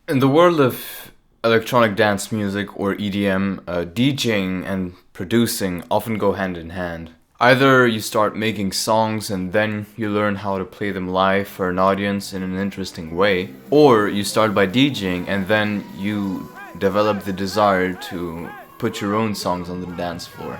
In the world of electronic dance music or EDM, DJing and producing often go hand in hand. Either you start making songs and then you learn how to play them live for an audience in an interesting way, or you start by DJing and then you develop the desire to put your own songs on the dance floor.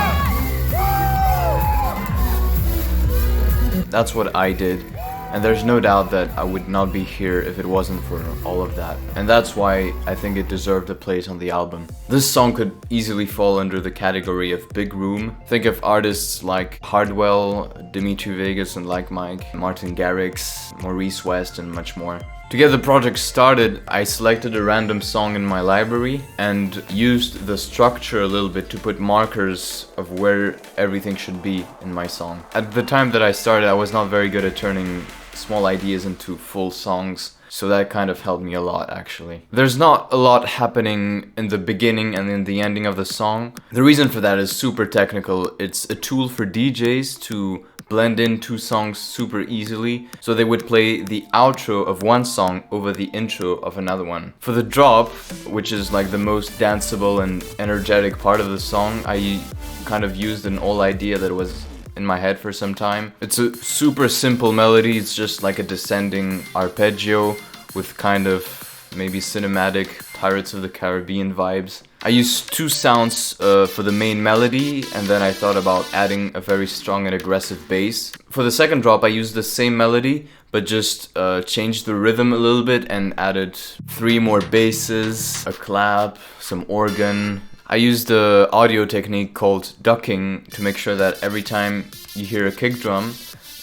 That's what I did. And there's no doubt that I would not be here if it wasn't for all of that. And that's why I think it deserved a place on the album. This song could easily fall under the category of big room. Think of artists like Hardwell, Dimitri Vegas and Like Mike, Martin Garrix, Maurice West and much more. To get the project started, I selected a random song in my library and used the structure a little bit to put markers of where everything should be in my song. At the time that I started, I was not very good at turning small ideas into full songs, so that kind of helped me a lot actually. There's not a lot happening in the beginning and in the ending of the song. The reason for that is super technical. It's a tool for DJs to blend in two songs super easily, so they would play the outro of one song over the intro of another one. For the drop, which is like the most danceable and energetic part of the song, I kind of used an old idea that was in my head for some time. It's a super simple melody, it's just like a descending arpeggio with kind of maybe cinematic Pirates of the Caribbean vibes. I used two sounds for the main melody, and then I thought about adding a very strong and aggressive bass. For the second drop I used the same melody, but just changed the rhythm a little bit and added 3 more basses, a clap, some organ. I used the audio technique called ducking to make sure that every time you hear a kick drum,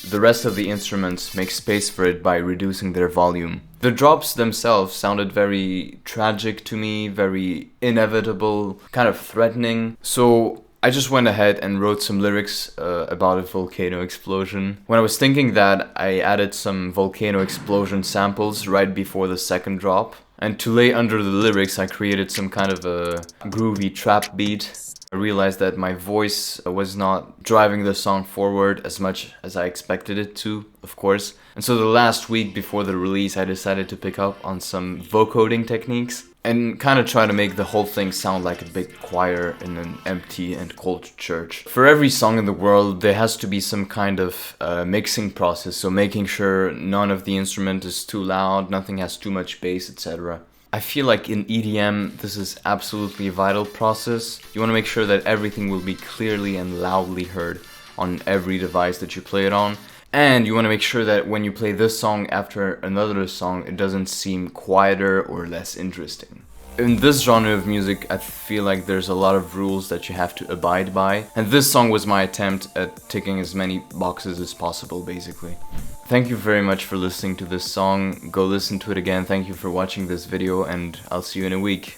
the rest of the instruments make space for it by reducing their volume. The drops themselves sounded very tragic to me, very inevitable, kind of threatening. So I just went ahead and wrote some lyrics about a volcano explosion. When I was thinking that, I added some volcano explosion samples right before the second drop. And to lay under the lyrics, I created some kind of a groovy trap beat. I realized that my voice was not driving the song forward as much as I expected it to, of course. And so the last week before the release, I decided to pick up on some vocoding techniques and kind of try to make the whole thing sound like a big choir in an empty and cold church. For every song in the world, there has to be some kind of mixing process, so making sure none of the instrument is too loud, nothing has too much bass, etc. I feel like in EDM, this is absolutely a vital process. You want to make sure that everything will be clearly and loudly heard on every device that you play it on. And you want to make sure that when you play this song after another song, it doesn't seem quieter or less interesting. In this genre of music, I feel like there's a lot of rules that you have to abide by. And this song was my attempt at ticking as many boxes as possible, basically. Thank you very much for listening to this song. Go listen to it again. Thank you for watching this video, and I'll see you in a week.